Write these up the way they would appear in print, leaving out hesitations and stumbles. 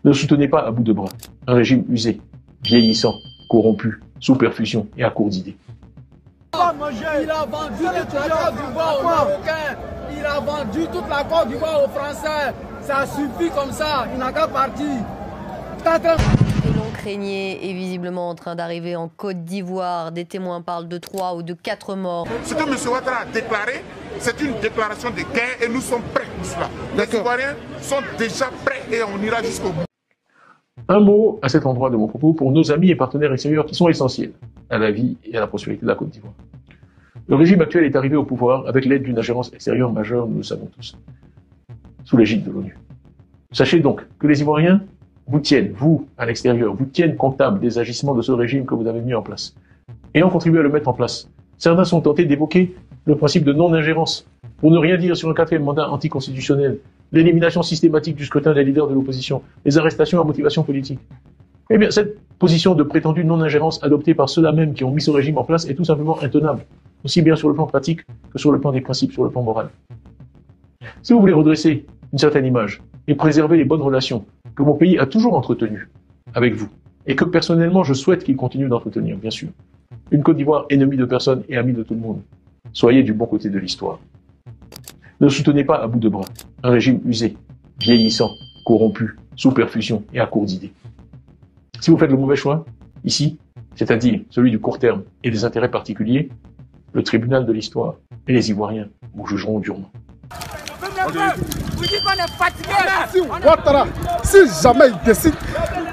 Ne soutenez pas à bout de bras un régime usé, vieillissant, corrompu, sous perfusion et à court d'idées. Il a vendu toute la Côte d'Ivoire aux Marocains, il a vendu toute la Côte d'Ivoire aux Français. Ça suffit comme ça, il n'a qu'à partir. Que l'on craignait est visiblement en train d'arriver en Côte d'Ivoire. Des témoins parlent de 3 ou de 4 morts. Ce que M. Ouattara a déclaré, c'est une déclaration de guerre et nous sommes prêts pour cela. Les Ivoiriens sont déjà prêts et on ira jusqu'au bout. Un mot à cet endroit de mon propos pour nos amis et partenaires extérieurs qui sont essentiels à la vie et à la prospérité de la Côte d'Ivoire. Le régime actuel est arrivé au pouvoir avec l'aide d'une ingérence extérieure majeure, nous le savons tous, sous l'égide de l'ONU. Sachez donc que les Ivoiriens vous tiennent, vous, à l'extérieur, vous tiennent comptable des agissements de ce régime que vous avez mis en place. Et ont contribué à le mettre en place. Certains sont tentés d'évoquer le principe de non-ingérence, pour ne rien dire sur un 4e mandat anticonstitutionnel, l'élimination systématique du scrutin des leaders de l'opposition, les arrestations à motivation politique. Eh bien, cette position de prétendue non-ingérence adoptée par ceux-là même qui ont mis ce régime en place est tout simplement intenable, aussi bien sur le plan pratique que sur le plan des principes, sur le plan moral. Si vous voulez redresser une certaine image et préserver les bonnes relations que mon pays a toujours entretenues avec vous, et que personnellement je souhaite qu'il continue d'entretenir, bien sûr, une Côte d'Ivoire ennemie de personne et amie de tout le monde, soyez du bon côté de l'histoire. Ne soutenez pas à bout de bras un régime usé, vieillissant, corrompu, sous perfusion et à court d'idées. Si vous faites le mauvais choix, ici, c'est-à-dire celui du court terme et des intérêts particuliers, le tribunal de l'histoire et les Ivoiriens vous jugeront durement. Vous dites qu'on est fatigué. Ouattara, si jamais il décide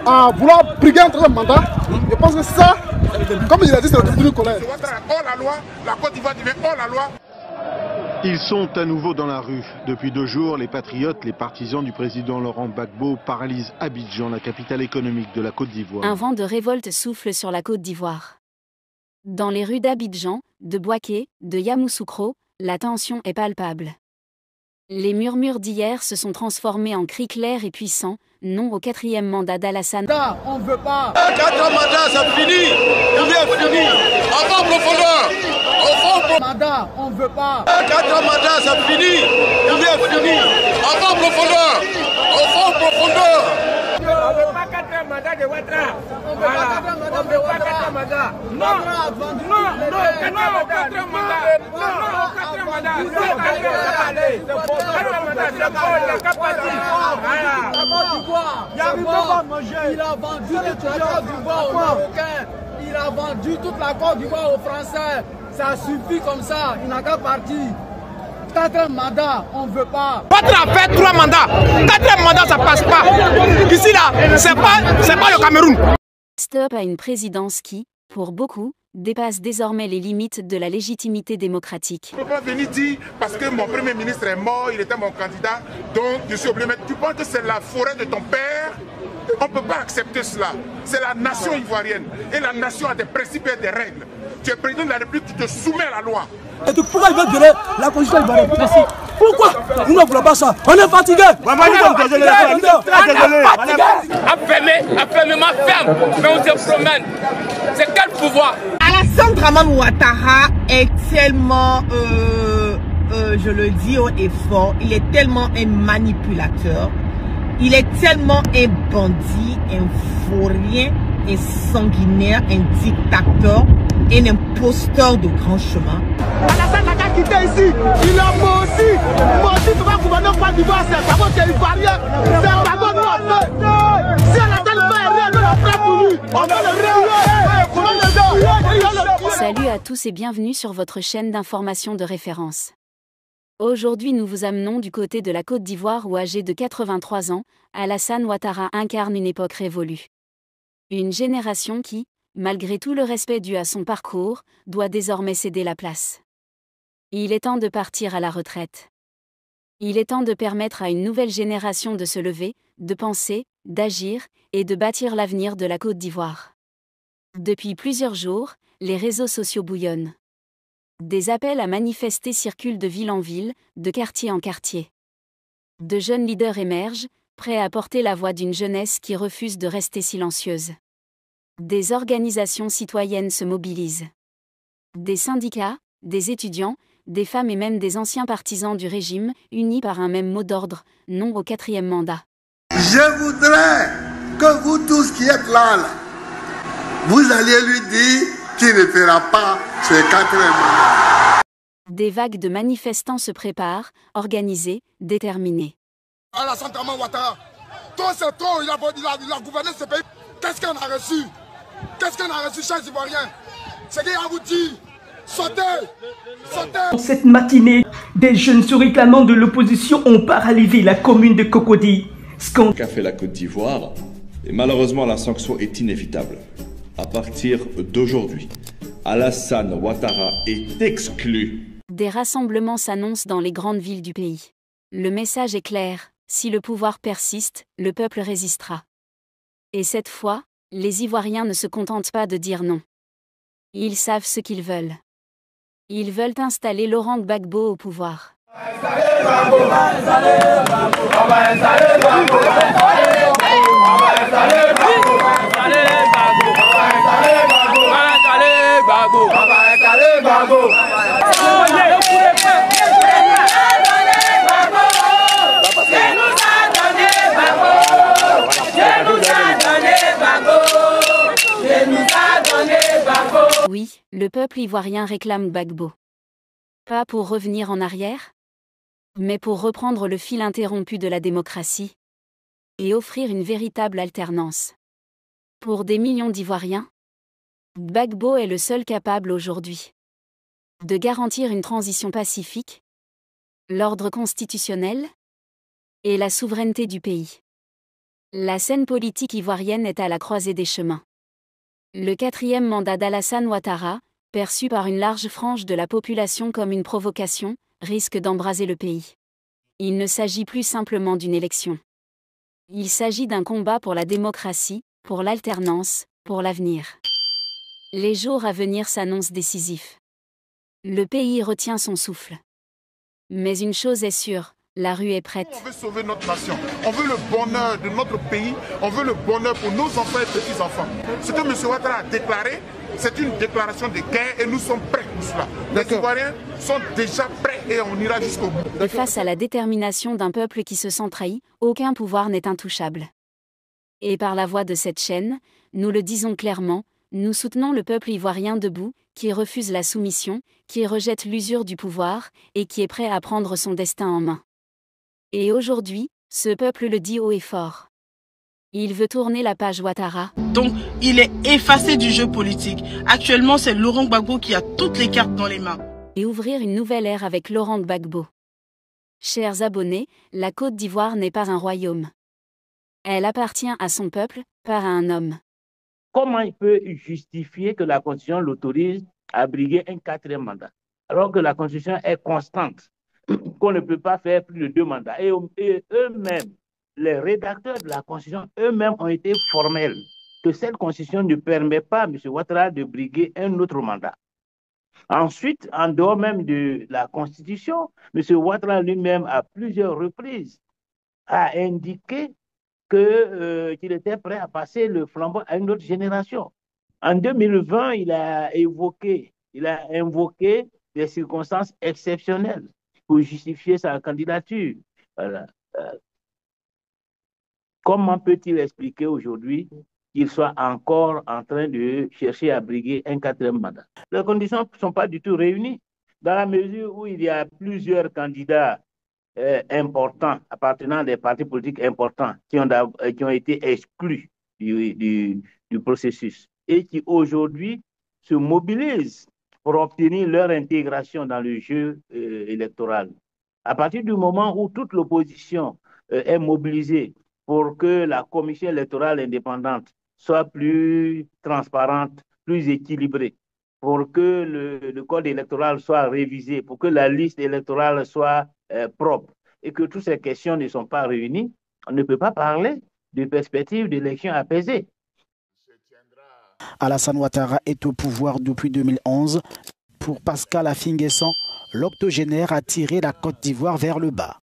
à vouloir briguer un troisième mandat, je pense que ça, comme il a dit, c'est le tribunal colère. Ouattara hors la loi, la Côte d'Ivoire devient hors la loi. Ils sont à nouveau dans la rue. Depuis 2 jours, les patriotes, les partisans du président Laurent Gbagbo paralysent Abidjan, la capitale économique de la Côte d'Ivoire. Un vent de révolte souffle sur la Côte d'Ivoire. Dans les rues d'Abidjan, de Bouaké, de Yamoussoukro, la tension est palpable. Les murmures d'hier se sont transformés en cris clairs et puissants, non au 4e mandat d'Alassane. On ne veut pas. 4 mandats, ça finit. Il est fini. En fond profondeur. Mandat, on ne veut pas. 4 mandats, ça finit. Il est fini. En fond profondeur. En fond profondeur. On ne veut pas 4 mandats de Ouattara. On ne veut pas 4 mandats. Non, non, 4 mandats. Il a vendu toute la Côte d'Ivoire aux Marocains, il a vendu toute la Côte d'Ivoire aux Français. Ça suffit comme ça, il n'a qu'à partir. 4 mandats, on ne veut pas. Ouattara a fait 3 mandats. 4 mandats, ça passe pas. Ici, là, c'est pas le Cameroun. Stop à une présidence qui, pour beaucoup, dépasse désormais les limites de la légitimité démocratique. Je ne peux pas venir dire parce que mon premier ministre est mort, il était mon candidat, donc je suis obligé. Tu penses que c'est la forêt de ton père? On ne peut pas accepter cela. C'est la nation ivoirienne. Et la nation a des principes et des règles. Tu es président de la République, tu te soumets à la loi. Et donc pourquoi il veut violer la constitution ivoirienne? Pourquoi? Nous ne voulons pas ça. On est fatigué. Fermement ferme, mais on se promène. C'est quel pouvoir? Alassane Dramane Ouattara est tellement, je le dis haut et fort, il est tellement un manipulateur, il est tellement un bandit, un vaurien, un sanguinaire, un dictateur, un imposteur de grand chemin. Alassane n'a qu'à quitter ici. Il a menti. Menti, tu vas gouverner Côte d'Ivoire, c'est un pavot qui est ivoirien. C'est un pavot de notre. Si Alassane fait rien, nous l'avons fait pour lui. On va le réunir. Salut à tous et bienvenue sur votre chaîne d'information de référence. Aujourd'hui, nous vous amenons du côté de la Côte d'Ivoire où, âgé de 83 ans, Alassane Ouattara incarne une époque révolue. Une génération qui, malgré tout le respect dû à son parcours, doit désormais céder la place. Il est temps de partir à la retraite. Il est temps de permettre à une nouvelle génération de se lever, de penser, d'agir et de bâtir l'avenir de la Côte d'Ivoire. Depuis plusieurs jours, les réseaux sociaux bouillonnent. Des appels à manifester circulent de ville en ville, de quartier en quartier. De jeunes leaders émergent, prêts à porter la voix d'une jeunesse qui refuse de rester silencieuse. Des organisations citoyennes se mobilisent. Des syndicats, des étudiants, des femmes et même des anciens partisans du régime, unis par un même mot d'ordre, non au 4e mandat. Je voudrais que vous tous qui êtes là, vous alliez lui dire qu'il ne fera pas ce 4e mandat. Des vagues de manifestants se préparent, organisés, déterminés. Alassane Ouattara, toi c'est trop, il a gouverné ce pays. Qu'est-ce qu'on a reçu? Qu'est-ce qu'on a reçu, chers Ivoiriens? C'est qu'il a vous dit, sautez, sautez. Cette matinée, des jeunes se réclamant de l'opposition ont paralysé la commune de Cocody. Qu'a fait la Côte d'Ivoire, et malheureusement la sanction est inévitable. À partir d'aujourd'hui, Alassane Ouattara est exclu. Des rassemblements s'annoncent dans les grandes villes du pays. Le message est clair, si le pouvoir persiste, le peuple résistera. Et cette fois, les Ivoiriens ne se contentent pas de dire non. Ils savent ce qu'ils veulent. Ils veulent installer Laurent Gbagbo au pouvoir. Oui, le peuple ivoirien réclame Gbagbo. Pas pour revenir en arrière, mais pour reprendre le fil interrompu de la démocratie et offrir une véritable alternance. Pour des millions d'Ivoiriens, Gbagbo est le seul capable aujourd'hui de garantir une transition pacifique, l'ordre constitutionnel et la souveraineté du pays. La scène politique ivoirienne est à la croisée des chemins. Le 4e mandat d'Alassane Ouattara, perçu par une large frange de la population comme une provocation, risque d'embraser le pays. Il ne s'agit plus simplement d'une élection. Il s'agit d'un combat pour la démocratie, pour l'alternance, pour l'avenir. Les jours à venir s'annoncent décisifs. Le pays retient son souffle. Mais une chose est sûre, la rue est prête. On veut sauver notre nation, on veut le bonheur de notre pays, on veut le bonheur pour nos enfants et petits-enfants. Ce que M. Ouattara a déclaré, c'est une déclaration de guerre et nous sommes prêts pour cela. Les Ivoiriens sont déjà prêts et on ira jusqu'au bout. Et face à la détermination d'un peuple qui se sent trahi, aucun pouvoir n'est intouchable. Et par la voix de cette chaîne, nous le disons clairement, nous soutenons le peuple ivoirien debout, qui refuse la soumission, qui rejette l'usure du pouvoir, et qui est prêt à prendre son destin en main. Et aujourd'hui, ce peuple le dit haut et fort. Il veut tourner la page Ouattara. Donc, il est effacé du jeu politique. Actuellement, c'est Laurent Gbagbo qui a toutes les cartes dans les mains. Et ouvrir une nouvelle ère avec Laurent Gbagbo. Chers abonnés, la Côte d'Ivoire n'est pas un royaume. Elle appartient à son peuple, pas à un homme. Comment il peut justifier que la Constitution l'autorise à briguer un 4e mandat, alors que la Constitution est constante, qu'on ne peut pas faire plus de 2 mandats. Et eux-mêmes, les rédacteurs de la Constitution, eux-mêmes ont été formels que cette Constitution ne permet pas à M. Ouattara de briguer un autre mandat. Ensuite, en dehors même de la Constitution, M. Ouattara lui-même, à plusieurs reprises, a indiqué qu'il était prêt à passer le flambeau à une autre génération. En 2020, il a invoqué des circonstances exceptionnelles pour justifier sa candidature. Voilà. Comment peut-il expliquer aujourd'hui qu'il soit encore en train de chercher à briguer un 4e mandat? Les conditions ne sont pas du tout réunies, dans la mesure où il y a plusieurs candidats importants, appartenant à des partis politiques importants, qui ont été exclus du processus et qui aujourd'hui se mobilisent pour obtenir leur intégration dans le jeu électoral. À partir du moment où toute l'opposition est mobilisée pour que la commission électorale indépendante soit plus transparente, plus équilibrée, pour que le code électoral soit révisé, pour que la liste électorale soit propre, et que toutes ces questions ne sont pas réunies, on ne peut pas parler de perspective d'élection apaisée. Alassane Ouattara est au pouvoir depuis 2011. Pour Pascal Affi-N'Guessan, l'octogénaire a tiré la Côte d'Ivoire vers le bas.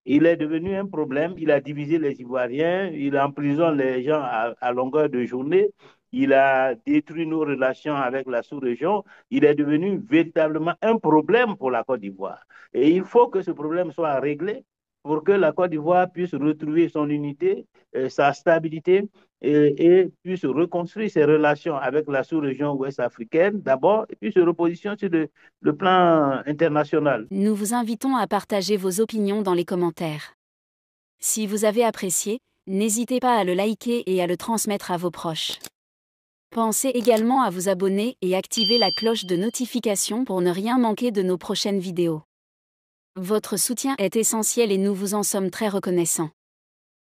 Il est devenu un problème, il a divisé les Ivoiriens, il emprisonne les gens à longueur de journée, il a détruit nos relations avec la sous-région, il est devenu véritablement un problème pour la Côte d'Ivoire. Et il faut que ce problème soit réglé pour que la Côte d'Ivoire puisse retrouver son unité, sa stabilité et puisse reconstruire ses relations avec la sous-région ouest-africaine d'abord, et puis se repositionner sur le plan international. Nous vous invitons à partager vos opinions dans les commentaires. Si vous avez apprécié, n'hésitez pas à le liker et à le transmettre à vos proches. Pensez également à vous abonner et activer la cloche de notification pour ne rien manquer de nos prochaines vidéos. Votre soutien est essentiel et nous vous en sommes très reconnaissants.